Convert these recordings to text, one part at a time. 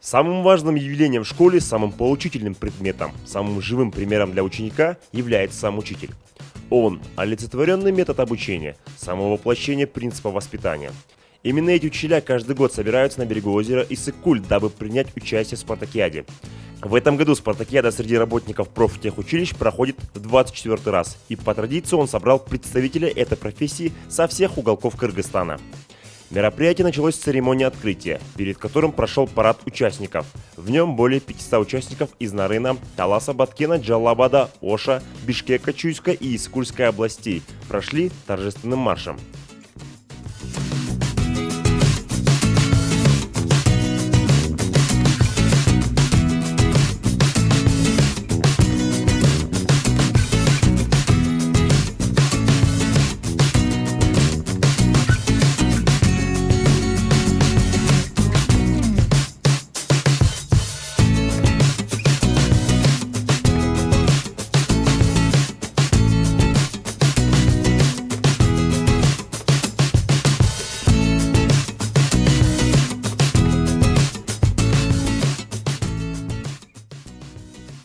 Самым важным явлением в школе, самым поучительным предметом, самым живым примером для ученика является сам учитель. Он – олицетворенный метод обучения, само воплощение принципа воспитания. Именно эти учителя каждый год собираются на берегу озера Иссык-Куль, дабы принять участие в спартакиаде. В этом году спартакиада среди работников профтехучилищ проходит в 24-й раз, и по традиции он собрал представителей этой профессии со всех уголков Кыргызстана. Мероприятие началось с церемонии открытия, перед которым прошел парад участников. В нем более 500 участников из Нарына, Таласа, Баткена, Джалабада, Оша, Бишкека, Чуйска и Иссык-Кульской областей прошли торжественным маршем.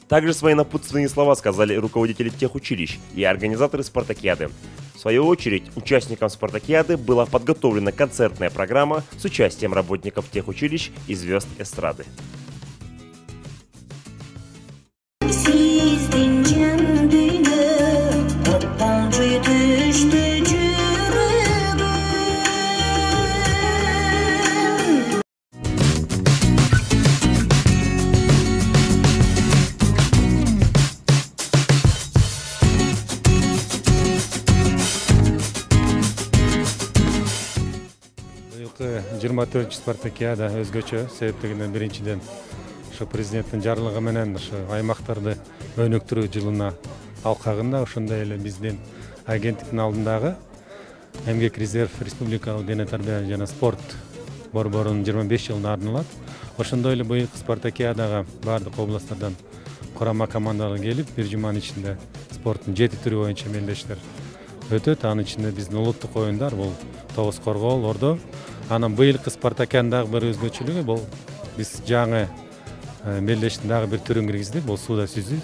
Также свои напутственные слова сказали руководители техучилищ и организаторы спартакиады. В свою очередь, участникам спартакиады была подготовлена концертная программа с участием работников техучилищ и звезд эстрады. Быйылкы 24 спартакиада өзгөчө себептигинен биринчиден ошо президенттин жарлыгы менен ошо аймактарды өнүктүрүү жылына алкагында, ошондой эле биздин агенттиктин алдындагы эмгек резерв республикалык дене тарбия жана спорт борборунун 25 жылына арналат. Ошондой эле быйылкы спартакиадага бардык областтардан курама командалар келип, бир жуманын ичинде спорттун 7 түрү боюнча мелдештер өтөт. Анын ичинде биздин улуттук оюндар бул тогуз коргоол, ордо. Анан быйылкы спартакиадын дагы бир өзгөчөлүгү бул биз жаңы мелдештин дагы бир түрүн киргиздик. Бул сууда сүзүү.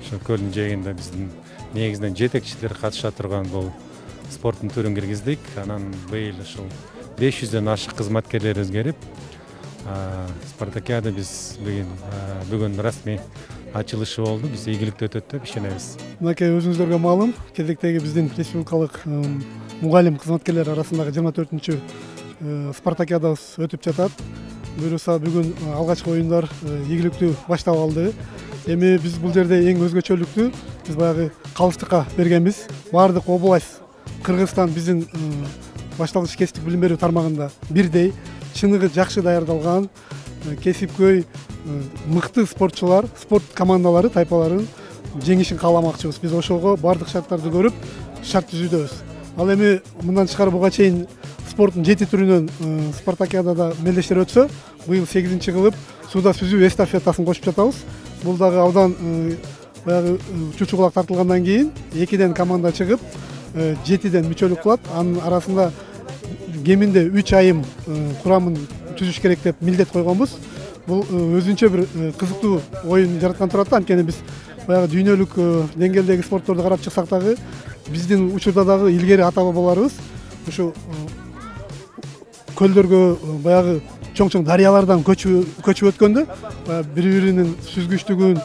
Ошо көлдүн жээгинде биздин негизинен жетекчилер катыша турган бул спорттун түрүн киргиздик. Анан быйыл ушул 500дөн ашык кызматкерлер өзгөрүп, спартакиада биз бүгүн расмий ачылышы болду. Биз ийгиликтүү өтөт деп ишенебиз. Мынакей өзүңүздөргө маалым, кезектеги биздин республикалык мугалим кызматкерлер арасындагы 24-чү спартакиадабыз өтүп жатат. Буюрса бүгүн алгачкы оюндар ийгиликтүү баштап алды. Эми биз бул жерде эң өзгөчөлүктүү биз баягы калыстыкка бергенбиз. Бардык область Кыргызстан биздин башталгыч кесиптик билим берүү тармагында бирдей, чыныгы жакшы даярдалган, кесипкөй мыкты спортчулар, спорт командалары, тайпаларын жеңишин кааламакчыбыз. Биз ошого бардык шарттарды көрүп, шарт түзүүдөбүз. Ал эми мындан тышкары буга чейин спорттун 7 түрүнөн спартакиадада мелдештер өтсө, быйыл 8-чи кылып сууда сүзүү эстафетасын кошуп жатабыз. Бул дагы абдан баягы чучу кулак тартылгандан кийин 2ден команда чыгып, 7ден мүчөлүк кылат. Анын арасында кеминде 3 айым курамын түзүш керек деп милдет койгонбуз. Бул өзүнчө бир кызыктуу оюн жараткан турат. Анткени биз баягы дүйнөлүк деңгээлдеги спортторду карап чыксак дагы биздин учурда дагы илгери ата бабаларыбыз ушу көлдөргө баягы чоң дарыялардан көчүп өткөндө бири-биринин сүзгүчтүгүн,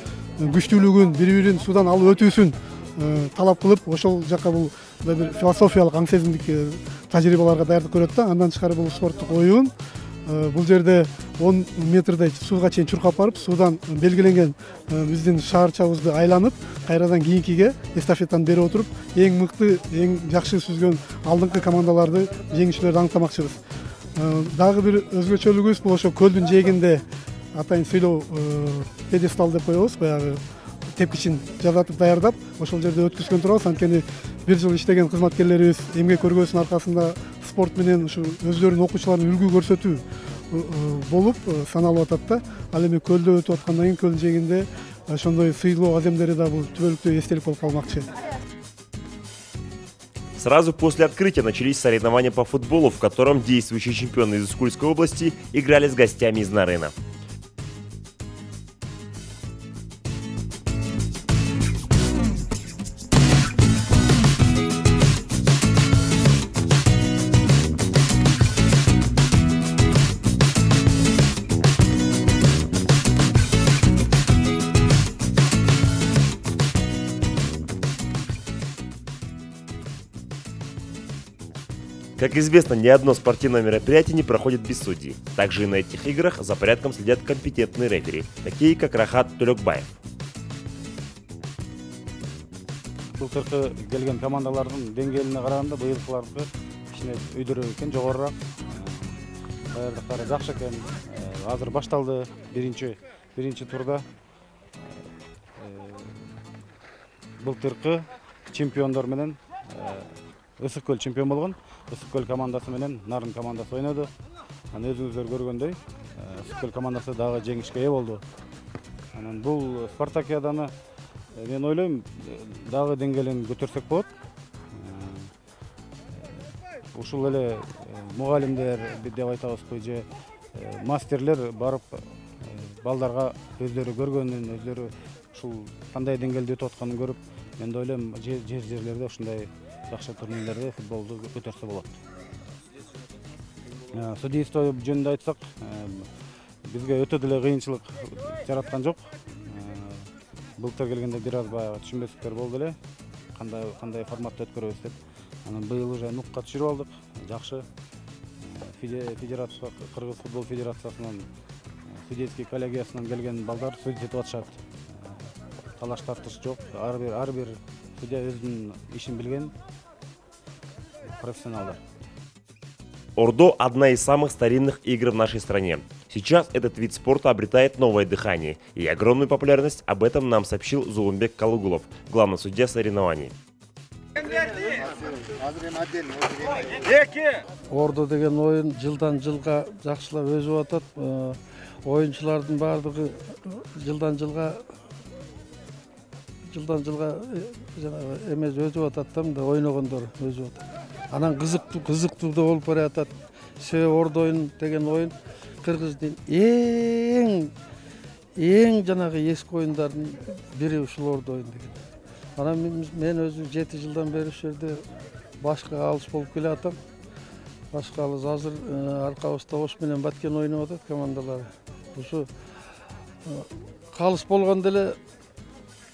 күчтүүлүгүн, бири-бирин суудан алып өтүүсүн талап кылып, ошол жака бул бир философиялык аң сезимдик тажрыйбаларга даярдык көрөт да. Андан тышкары бул спорттук оюн бул жерде 10 метрдей сууга чейин чуркап барып, суудан белгиленген биздин шаарчабызды айланып, кайрадан кийинкиге эстафетаны берип отуруп, эң мыкты, эң жакшы сүзгөн алдыңкы командаларды, жеңүүчүлөрдү аныктамакчыбыз. Дагы бир өзгөчөлүгүбүз бул ошо көлдүн жээгинде атайын сүйлөө пьедестал деп коебуз, баягы тепкичин жазатып даярдап, ошол жерде өткүзгөн турабыз. Анткени бир жыл иштеген кызматкерлерибиз эмгек көргөзүүсүнүн аркасында спорт менен ушу өздөрүнүн окуучуларына үлгү көрсөтүү болуп саналып атат да. Ал эми көлдө өтүп аткандан кийин көлдүн жээгинде ошондой сыйлоо аземдери да бул түбөлүктүү эстелик болуп калмакчы. Сразу после открытия начались соревнования по футболу, в котором действующие чемпионы из Иссык-Кульской области играли с гостями из Нарына. Как известно, ни одно спортивное мероприятие не проходит без судей. Также и на этих играх за порядком следят компетентные рефери, такие как Рахат Төлөкбаев. Былтыркы келген командалардын деңгээлине караганда быйылкылардыкы кичине өйдөрөөк экен, жогорураак. Даярдыктары жакшы экен. Азыр башталды биринчи турда. Былтыркы чемпиондор менен Ысык көл чемпион болгон. Ысык көл командасы менен Нарын командасы ойноду. Анан өзүңүздөр көргөндөй, Ысык көл командасы дагы жеңишке ээ болду. Анан бул спартакиаданы мен ойлойм, дагы деңгээлин көтөрсөк болот. Ушул эле мугалимдер деп айтабызбы, же мастерлер барып балдарга өздөрү көргөнүн, өздөрү ушул кандай деңгээлде өтүп атканын көрүп, мен ойлойм, жерлерде ушундай жакшы турнирлерде футболду көтөрсө болот. Судейство жөнүндө айтсак, бизге өтө деле кыйынчылык жараткан жок. Былтыр келгенде бир аз баягы түшүнбөстүктөр болду эле, кандай форматта өткөрөбүз деп. Анан быйыл уже нукка түшүрүп алдык. Жакшы. Федерация, Кыргыз футбол федерациясынан, судейский коллегиясынан келген балдар судействовать атышат. Талаш тартыш жок. Ар бир судья өзүнүн ишин билген профессионалдар. Ордо – одна из самых старинных игр в нашей стране. Сейчас этот вид спорта обретает новое дыхание, и огромную популярность об этом нам сообщил Зулумбек Калугулов, главный судья соревнований. Ордо деген оюн жылдан жылга жакшылап өсүп атат. Оюнчулардын баардыгы жылдан жылга жанагы эмес өсүп атат да, ойногондор өсүп атат. Анан кызыктуу да болуп баратат. Себеби Ордо оюн деген оюн Кыргыздын эң жанагы эски оюндардын бири ушул Ордо оюн деген. Анан мен өзү 7 жылдан бери ушул жерде башка алыс болуп келатам. Башка алыс азыр аркабызда Ош менен Баткен ойноп атат командалары. Ушу калыс болгондо эле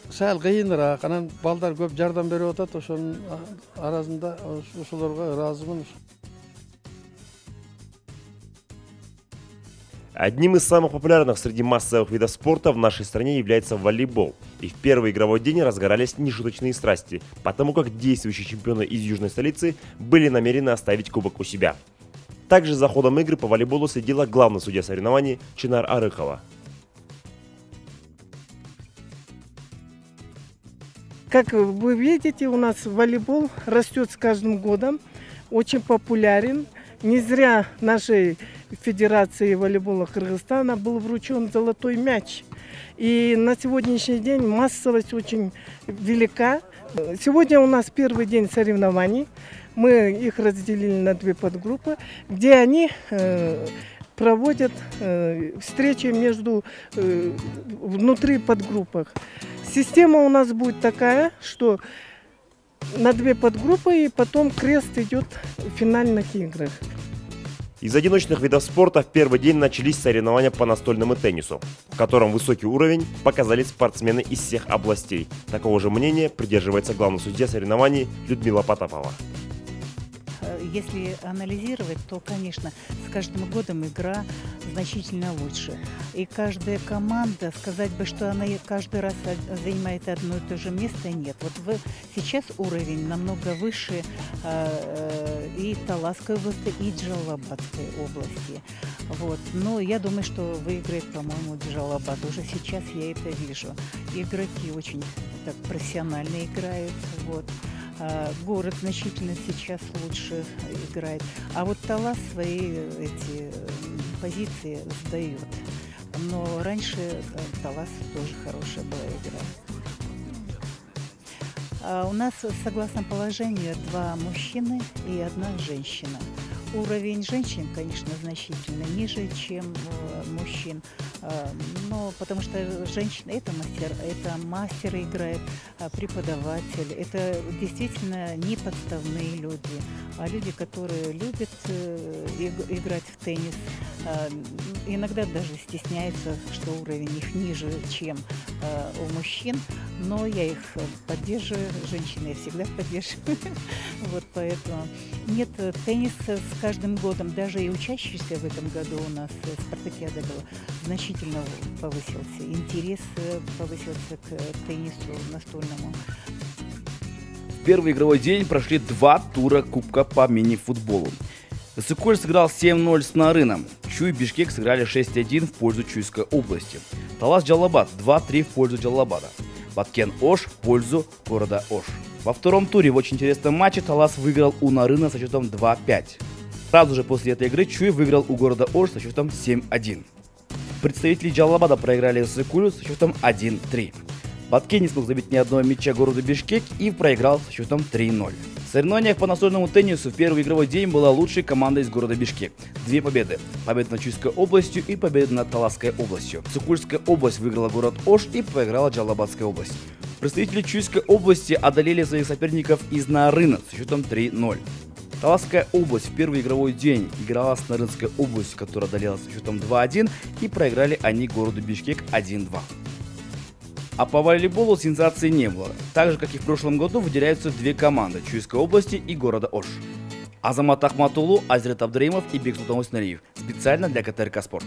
сәл кыйыныраак, анан балдар көп жардам берип атат, ошонун арасында ошолорго ыраазымын. Одним из самых популярных среди массовых видов спорта в нашей стране является волейбол. И в первый игровой день разгорались нешуточные страсти, потому как действующие чемпионы из южной столицы были намерены оставить кубок у себя. Также за ходом игры по волейболу следила главный судья соревнований Чинар Арыхова. Как вы видите, у нас волейбол растет с каждым годом, очень популярен. Не зря нашей Федерации волейбола Кыргызстана был вручен золотой мяч. И на сегодняшний день массовость очень велика. Сегодня у нас первый день соревнований. Мы их разделили на 2 подгруппы, где они проводят встречи внутри подгруппах. Система у нас будет такая, что на 2 подгруппы и потом крест идет в финальных играх. Из одиночных видов спорта в первый день начались соревнования по настольному теннису, в котором высокий уровень показали спортсмены из всех областей. Такого же мнения придерживается главный судья соревнований Людмила Потапова. Если анализировать, то, конечно, с каждым годом игра значительно лучше. И каждая команда, сказать бы, что она каждый раз занимает одно и то же место, нет. Вот сейчас уровень намного выше и Таласской области, и Джалалабадской области. Вот. Но я думаю, что выиграет, по-моему, Джалалабад. Уже сейчас я это вижу. Игроки очень так профессионально играют. Вот. Город значительно сейчас лучше играет. А вот Талас свои эти позиции сдает. Но раньше Талас тоже хорошая была игра. У нас, согласно положению, 2 мужчины и 1 женщина. Уровень женщин, конечно, значительно ниже, чем мужчин. Но потому что женщина это мастер играет, преподаватель. Это действительно не подставные люди, а люди, которые любят играть в теннис. Иногда даже стесняются, что уровень их ниже, чем у мужчин, но я их поддерживаю, женщины я всегда поддерживаю. Вот поэтому нет, теннис с каждым годом, даже и учащийся в этом году у нас спартакиада была, значительно повысился. Интерес повысился к теннису настольному. В первый игровой день прошли 2 тура Кубка по мини-футболу. Иссык-Куль сыграл 7-0 с Нарыном. Чуй и Бишкек сыграли 6-1 в пользу Чуйской области. Талас-Джалабад 2-3 в пользу Джалабада. Баткен-Ош в пользу города Ош. Во втором туре в очень интересном матче Талас выиграл у Нарына со счетом 2-5. Сразу же после этой игры Чуй выиграл у города Ош со счетом 7-1. Представители Джалабада проиграли Иссык-Кулю со счетом 1-3. Баткен не смог забить ни одного мяча городу Бишкек и проиграл со счетом 3-0. В соревнованиях по настольному теннису в первый игровой день была лучшей командой из города Бишкек. 2 победы. Победа над Чуйской областью и победа над Таласской областью. Иссык-Кульская область выиграла город Ош и проиграла Джалабадская область. Представители Чуйской области одолели своих соперников из Нарына со счетом 3-0. Таласская область в первый игровой день играла с Нарынской областью, которая одолела со счетом 2-1, и проиграли они городу Бишкек 1-2. А по волейболу сенсации не было. Так же, как и в прошлом году, выделяются 2 команды Чуйской области и города Ош. Азамат Ахматулу, Азрет Абдраимов и Бексултан Уснариев. Специально для КТРК Спорт.